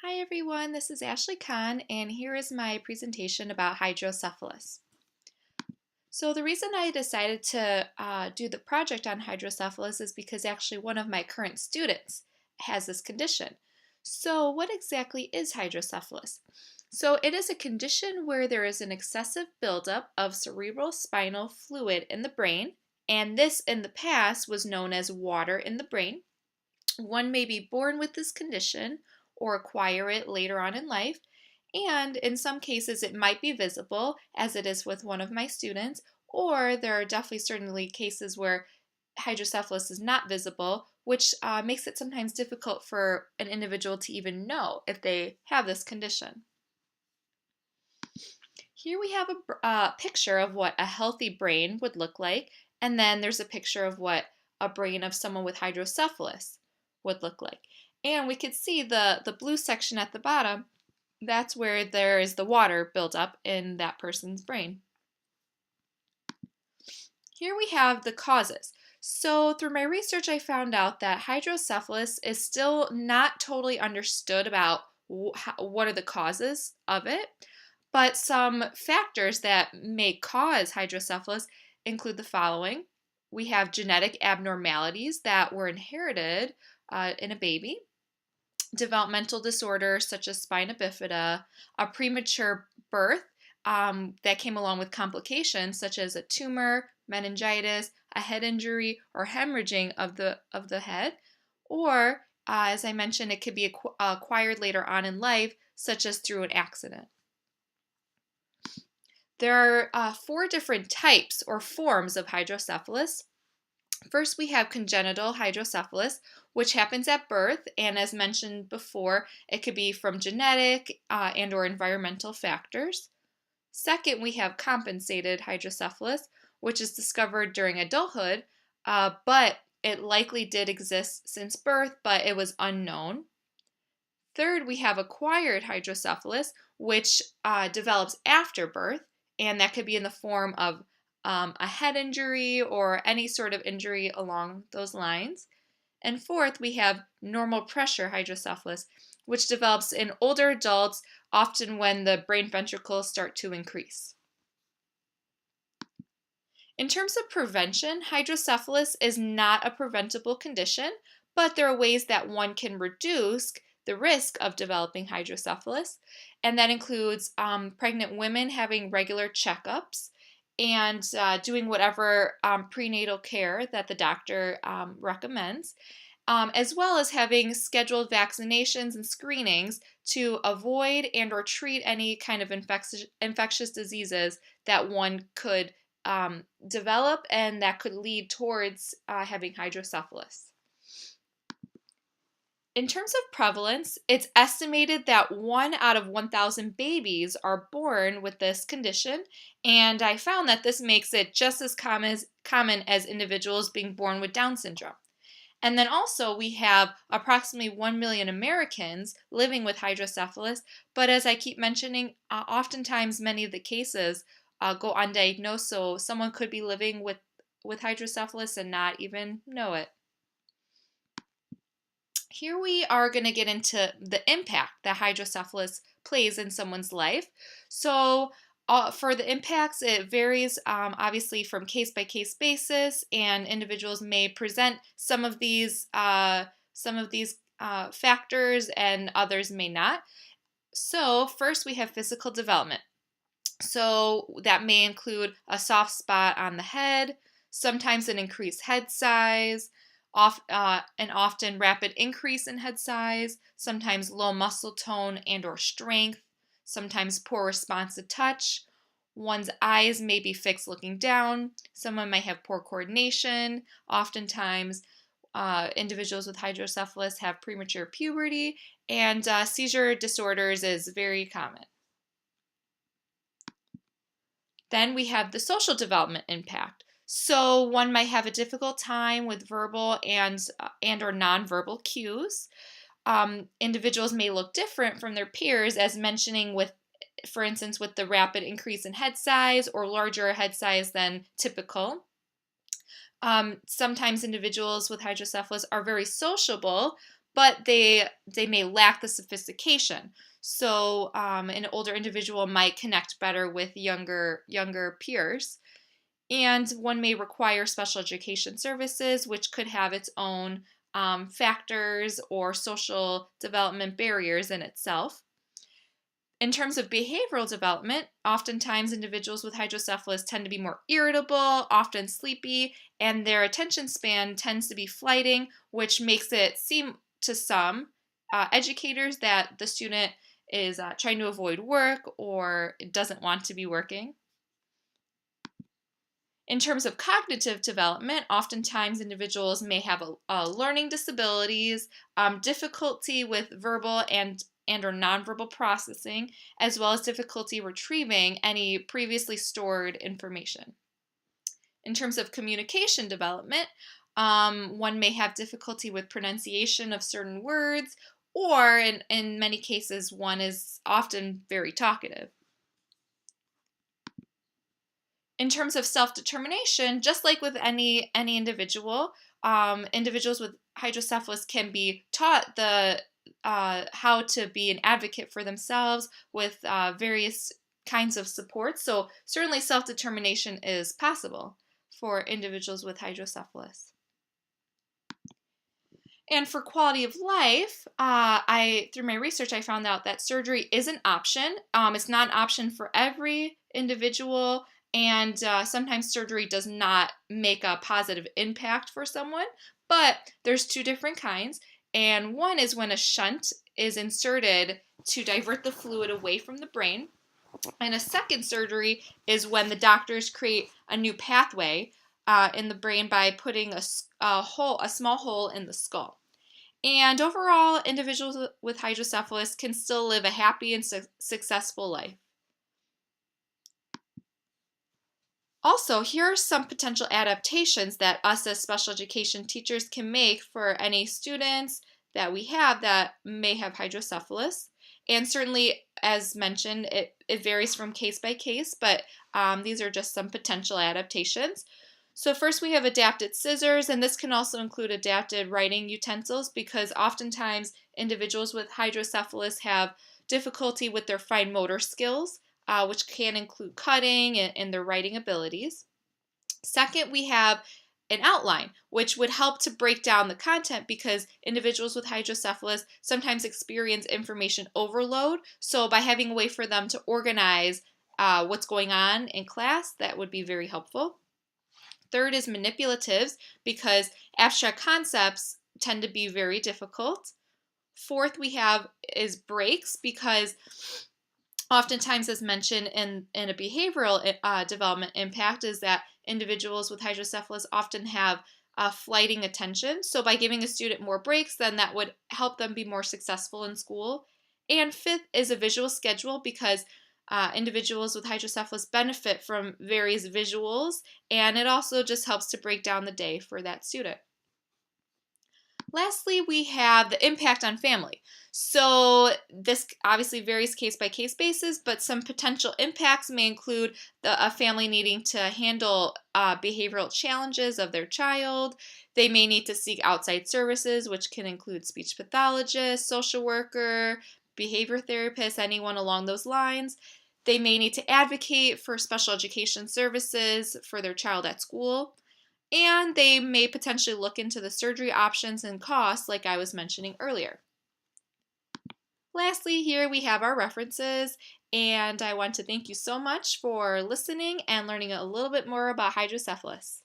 Hi everyone, this is Ashley Kahn, and here is my presentation about hydrocephalus. So the reason I decided to do the project on hydrocephalus is because actually one of my current students has this condition. So what exactly is hydrocephalus? So it is a condition where there is an excessive buildup of cerebral spinal fluid in the brain, and this in the past was known as water in the brain. One may be born with this condition or acquire it later on in life, and in some cases it might be visible, as it is with one of my students, or there are definitely certainly cases where hydrocephalus is not visible, which makes it sometimes difficult for an individual to even know if they have this condition. Here we have a picture of what a healthy brain would look like, and then there's a picture of what a brain of someone with hydrocephalus would look like. And we could see the blue section at the bottom, that's where there is the water buildup in that person's brain. Here we have the causes. So through my research, I found out that hydrocephalus is still not totally understood about what are the causes of it. But some factors that may cause hydrocephalus include the following. We have genetic abnormalities that were inherited in a baby, developmental disorders such as spina bifida, a premature birth that came along with complications such as a tumor, meningitis, a head injury, or hemorrhaging of the head, or as I mentioned, it could be acquired later on in life, such as through an accident. There are 4 different types or forms of hydrocephalus. First, we have congenital hydrocephalus, which happens at birth, and as mentioned before, it could be from genetic and or environmental factors. Second, we have compensated hydrocephalus, which is discovered during adulthood, but it likely did exist since birth, but it was unknown. Third, we have acquired hydrocephalus, which develops after birth, and that could be in the form of a head injury or any sort of injury along those lines. And fourth, we have normal pressure hydrocephalus, which develops in older adults, often when the brain ventricles start to increase. In terms of prevention, hydrocephalus is not a preventable condition, but there are ways that one can reduce the risk of developing hydrocephalus, and that includes pregnant women having regular checkups and doing whatever prenatal care that the doctor recommends, as well as having scheduled vaccinations and screenings to avoid and or treat any kind of infectious diseases that one could develop and that could lead towards having hydrocephalus. In terms of prevalence, it's estimated that 1 out of 1,000 babies are born with this condition, and I found that this makes it just as common as individuals being born with Down syndrome. And then also we have approximately 1 million Americans living with hydrocephalus, but as I keep mentioning, oftentimes many of the cases go undiagnosed, so someone could be living with hydrocephalus and not even know it. Here we are going to get into the impact that hydrocephalus plays in someone's life. So for the impacts, it varies obviously from case-by-case basis, and individuals may present some of these factors and others may not. So first we have physical development. So that may include a soft spot on the head, sometimes an increased head size, and often rapid increase in head size, sometimes low muscle tone and or strength, sometimes poor response to touch. One's eyes may be fixed looking down. Someone might have poor coordination. Oftentimes, individuals with hydrocephalus have premature puberty, and seizure disorders is very common. Then we have the social development impact. So one might have a difficult time with verbal and or nonverbal cues. Individuals may look different from their peers, as mentioning with, for instance, with the rapid increase in head size or larger head size than typical. Sometimes individuals with hydrocephalus are very sociable, but they may lack the sophistication. So an older individual might connect better with younger peers. And one may require special education services, which could have its own factors or social development barriers in itself. In terms of behavioral development, oftentimes individuals with hydrocephalus tend to be more irritable, often sleepy, and their attention span tends to be flighting, which makes it seem to some educators that the student is trying to avoid work or doesn't want to be working. In terms of cognitive development, oftentimes individuals may have learning disabilities, difficulty with verbal and or nonverbal processing, as well as difficulty retrieving any previously stored information. In terms of communication development, one may have difficulty with pronunciation of certain words, or in many cases, one is often very talkative. In terms of self-determination, just like with any individual, individuals with hydrocephalus can be taught how to be an advocate for themselves with various kinds of support. So certainly self-determination is possible for individuals with hydrocephalus. And for quality of life, through my research, I found out that surgery is an option. It's not an option for every individual, and sometimes surgery does not make a positive impact for someone. But there's two different kinds, and one is when a shunt is inserted to divert the fluid away from the brain, and a second surgery is when the doctors create a new pathway in the brain by putting a small hole in the skull. And overall, individuals with hydrocephalus can still live a happy and successful life. Also, here are some potential adaptations that us as special education teachers can make for any students that we have that may have hydrocephalus. And certainly, as mentioned, it varies from case by case, but these are just some potential adaptations. So first we have adapted scissors, and this can also include adapted writing utensils because oftentimes individuals with hydrocephalus have difficulty with their fine motor skills, which can include cutting and their writing abilities. Second, we have an outline, which would help to break down the content because individuals with hydrocephalus sometimes experience information overload. So by having a way for them to organize what's going on in class, that would be very helpful. Third is manipulatives because abstract concepts tend to be very difficult. Fourth, we have is breaks because oftentimes, as mentioned in a behavioral development impact, is that individuals with hydrocephalus often have flighting attention. So by giving a student more breaks, then that would help them be more successful in school. And fifth is a visual schedule because individuals with hydrocephalus benefit from various visuals, and it also just helps to break down the day for that student. Lastly, we have the impact on family. So this obviously varies case by case basis, but some potential impacts may include a family needing to handle behavioral challenges of their child. They may need to seek outside services, which can include speech pathologist, social worker, behavior therapist, anyone along those lines. They may need to advocate for special education services for their child at school. And they may potentially look into the surgery options and costs like I was mentioning earlier. Lastly, here we have our references, and I want to thank you so much for listening and learning a little bit more about hydrocephalus.